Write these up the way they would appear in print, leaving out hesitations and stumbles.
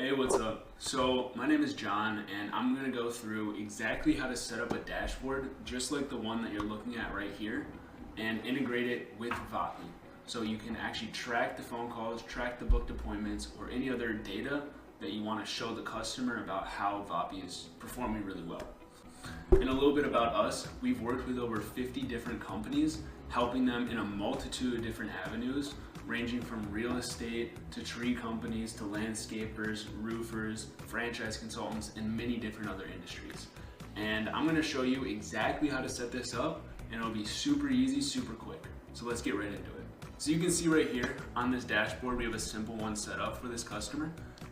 Hey, what's up? So my name is John and I'm going to go through exactly how to set up a dashboard just like the one that you're looking at right here and integrate it with Vapi. So you can actually track the phone calls, track the booked appointments, or any other data that you want to show the customer about how Vapi is performing really well. And a little bit about us, we've worked with over 50 different companies, helping them in a multitude of different avenues, ranging from real estate to tree companies to landscapers, roofers, franchise consultants, and many different other industries. And I'm going to show you exactly how to set this up, and it'll be super easy, super quick. So let's get right into it. So you can see right here on this dashboard, we have a simple one set up for this customer.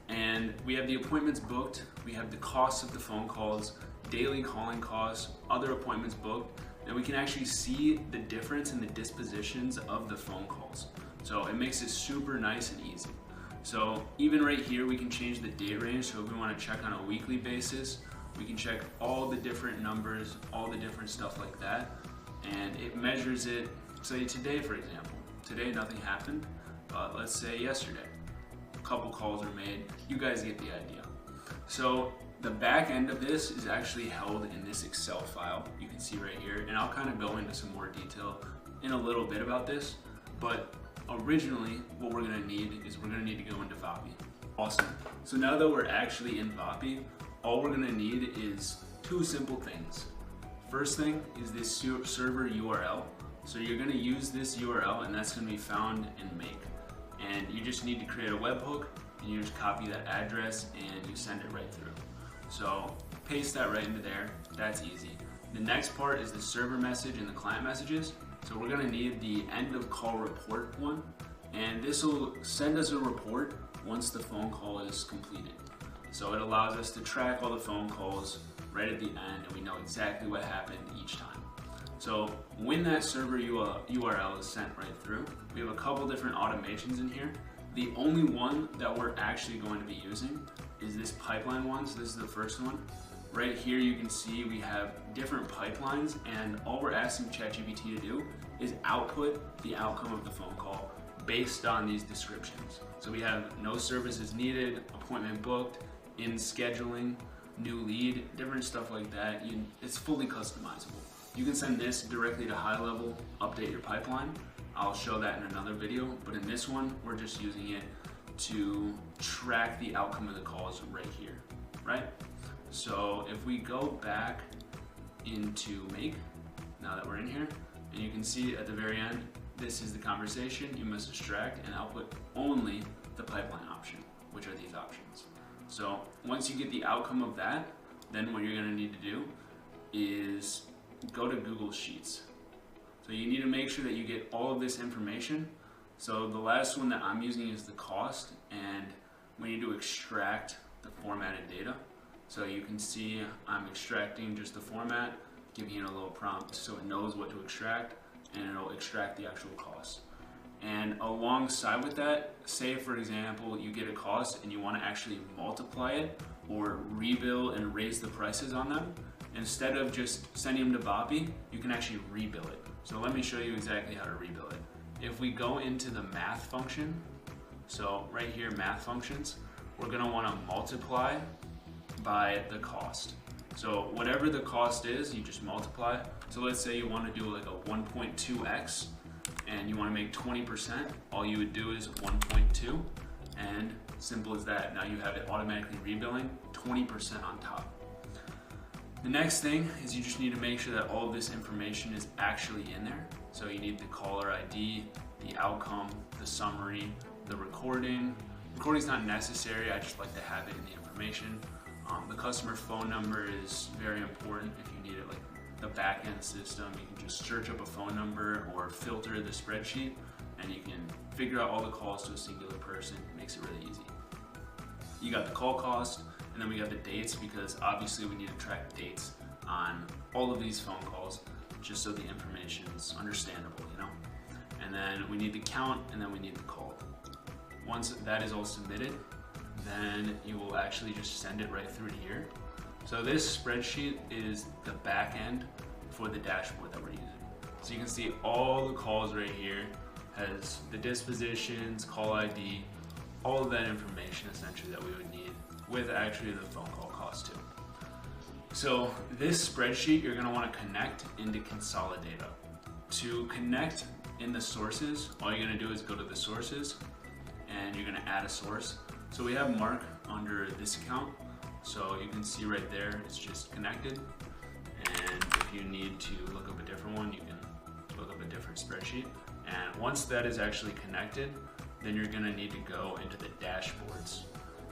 And we have the appointments booked, we have the costs of the phone calls, daily calling costs, other appointments booked, and we can actually see the difference in the dispositions of the phone calls. So it makes it super nice and easy. So even right here, we can change the date range. So if we want to check on a weekly basis, we can check all the different numbers, all the different stuff like that. And it measures it, say today, for example. Today, nothing happened, but let's say yesterday. A couple calls were made. You guys get the idea. So the back end of this is actually held in this Excel file. You can see right here, and I'll kind of go into some more detail in a little bit about this, but originally, what we're gonna need is we're gonna need to go into Vapi. Awesome. So now that we're actually in Vapi, all we're gonna need is two simple things. First thing is this server URL. So you're gonna use this URL and that's gonna be found in Make. And you just need to create a webhook and you just copy that address and you send it right through. So paste that right into there, that's easy. The next part is the server message and the client messages. So we're gonna need the end of call report one, and this will send us a report once the phone call is completed. So it allows us to track all the phone calls right at the end, and we know exactly what happened each time. So when that server URL is sent right through, we have a couple different automations in here. The only one that we're actually going to be using is this pipeline one. So this is the first one. Right here you can see we have different pipelines, and all we're asking ChatGPT to do is output the outcome of the phone call based on these descriptions. So we have no services needed, appointment booked, in scheduling, new lead, different stuff like that. It's fully customizable. You can send this directly to high level, update your pipeline. I'll show that in another video, but in this one, we're just using it to track the outcome of the calls right here, right? So if we go back into Make, now that we're in here, and you can see at the very end, this is the conversation. You must extract and output only the pipeline option, which are these options. So once you get the outcome of that, then what you're gonna need to do is go to Google Sheets. So you need to make sure that you get all of this information. So the last one that I'm using is the cost, and we need to extract the formatted data. So you can see I'm extracting just the format, giving it a little prompt so it knows what to extract, and it'll extract the actual cost. And alongside with that, say for example, you get a cost and you want to actually multiply it or rebill and raise the prices on them. Instead of just sending them to Vapi, you can actually rebill it. So let me show you exactly how to rebill it. If we go into the math function, so right here, math functions, we're gonna want to multiply by the cost. So whatever the cost is, you just multiply. So let's say you want to do like a 1.2x and you want to make 20%. All you would do is 1.2, and simple as that. Now you have it automatically rebilling 20% on top. The next thing is you just need to make sure that all of this information is actually in there. So you need the caller ID, the outcome, the summary, the recording. Recording's not necessary, I just like to have it in the information. The customer phone number is very important if you need it, like the back-end system. You can just search up a phone number or filter the spreadsheet, and you can figure out all the calls to a singular person. It makes it really easy. You got the call cost, and then we got the dates, because obviously we need to track dates on all of these phone calls just so the information is understandable, you know? And then we need the count, and then we need the call. Once that is all submitted, then you will actually just send it right through to here. So this spreadsheet is the back end for the dashboard that we're using. So you can see all the calls right here, has the dispositions, call ID, all of that information essentially that we would need with actually the phone call cost too. So this spreadsheet you're going to want to connect into Consolidata. To connect in the sources, all you're going to do is go to the sources and you're going to add a source. So we have Mark under this account, so you can see right there it's just connected, and if you need to look up a different one, you can look up a different spreadsheet. And once that is actually connected, then you're going to need to go into the dashboards.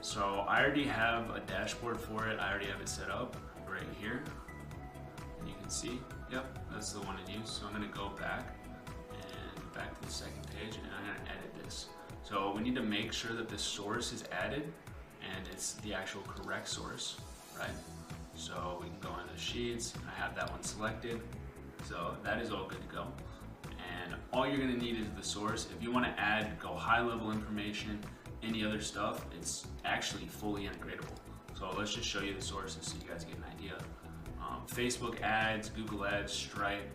So I already have a dashboard for it. I already have it set up right here, and you can see, yep, that's the one to use. So I'm going to go back to the second page, and I'm going to edit this. So we need to make sure that the source is added and it's the actual correct source, right? So we can go into sheets. I have that one selected, so that is all good to go. And all you're going to need is the source. If you want to add, go high level information, any other stuff, it's actually fully integratable. So let's just show you the sources so you guys get an idea. Facebook ads, Google ads, Stripe,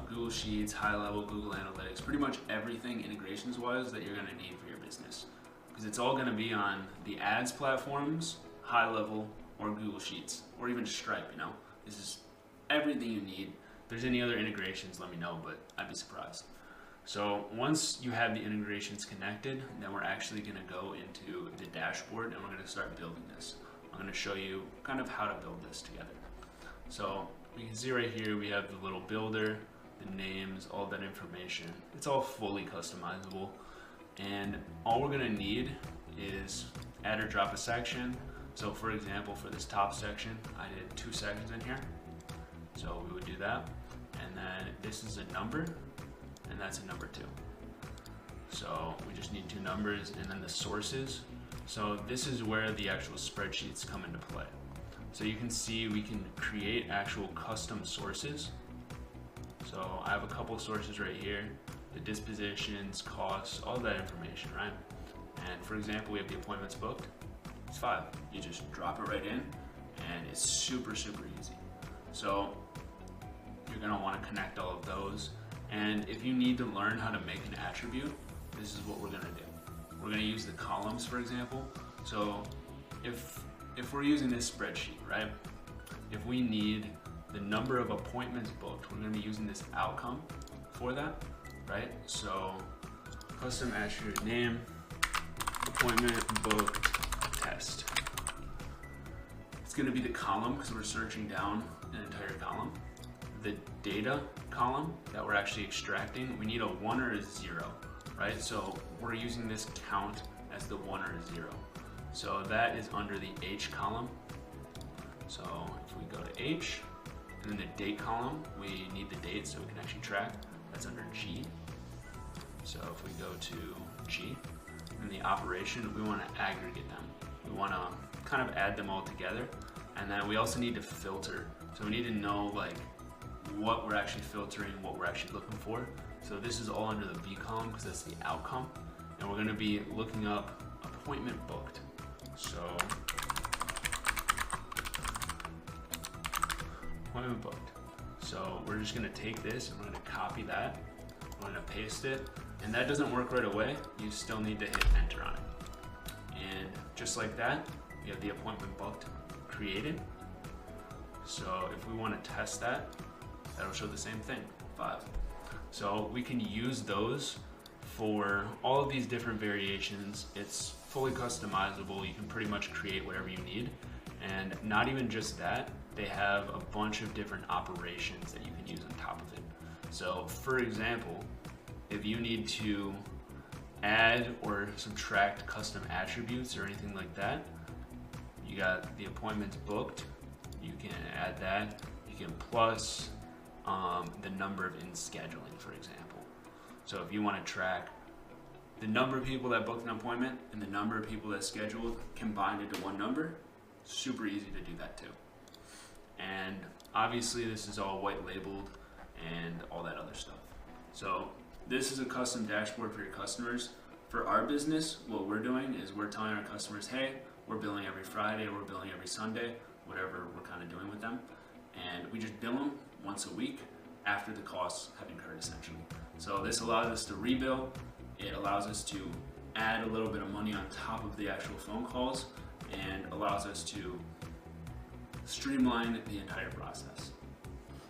Google Sheets, high level, Google Analytics, pretty much everything integrations wise that you're going to need for your business. Because it's all going to be on the ads platforms, high level, or Google Sheets, or even Stripe, you know. This is everything you need. If there's any other integrations, let me know, but I'd be surprised. So once you have the integrations connected, then we're actually going to go into the dashboard and we're going to start building this. I'm going to show you kind of how to build this together. So you can see right here we have the little builder, the names, all that information. It's all fully customizable, and all we're going to need is add or drop a section. So for example, for this top section, I did 2 sections in here. So we would do that, and then this is a number, and that's a number 2. So we just need 2 numbers, and then the sources. So this is where the actual spreadsheets come into play. So you can see we can create actual custom sources. So I have a couple of sources right here, the dispositions, costs, all that information, right? And for example, we have the appointments booked. It's 5. You just drop it right in, and it's super, super easy. So you're gonna wanna connect all of those. And if you need to learn how to make an attribute, this is what we're gonna do. We're gonna use the columns, for example. So if we're using this spreadsheet, right? If we need the number of appointments booked, we're gonna be using this outcome for that, right? So custom attribute name, appointment booked test. It's gonna be the column because we're searching down an entire column. The data column that we're actually extracting, we need a 1 or a 0, right? So we're using this count as the 1 or a 0. So that is under the H column. So if we go to H, and then the date column, we need the date so we can actually track. That's under G. So if we go to G, and the operation, we want to aggregate them. We want to kind of add them all together. And then we also need to filter. So we need to know like what we're actually filtering, what we're actually looking for. So this is all under the B column because that's the outcome. And we're going to be looking up appointment booked. So appointment booked. So we're just going to take this and we're going to copy that. We're going to paste it. And that doesn't work right away. You still need to hit enter on it. And just like that, we have the appointment booked created. So if we want to test that, that'll show the same thing, 5. So we can use those for all of these different variations. It's fully customizable. You can pretty much create whatever you need. And not even just that, they have a bunch of different operations that you can use on top of it. So for example, if you need to add or subtract custom attributes or anything like that, you got the appointments booked, you can add that. You can plus the number of in scheduling, for example. So if you want to track the number of people that booked an appointment and the number of people that scheduled combined into one number, super easy to do that too. And obviously this is all white labeled and all that other stuff. So this is a custom dashboard for your customers. For our business, what we're doing is we're telling our customers, hey, we're billing every Friday, we're billing every Sunday, whatever we're kind of doing with them. And we just bill them once a week after the costs have incurred, essentially. So this allows us to rebill. It allows us to add a little bit of money on top of the actual phone calls and allows us to streamline the entire process.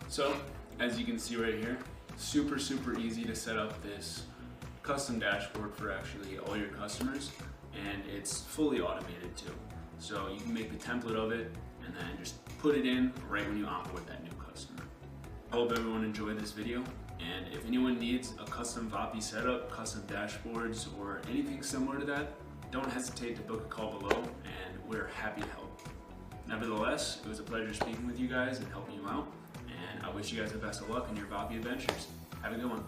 So, as you can see right here, super easy to set up this custom dashboard for actually all your customers, and it's fully automated too. So you can make the template of it and then just put it in right when you onboard that new customer. I hope everyone enjoyed this video, and if anyone needs a custom Vapi setup, custom dashboards, or anything similar to that, don't hesitate to book a call below and we're happy to help. Nevertheless, it was a pleasure speaking with you guys and helping you out, and I wish you guys the best of luck in your Vapi adventures. Have a good one.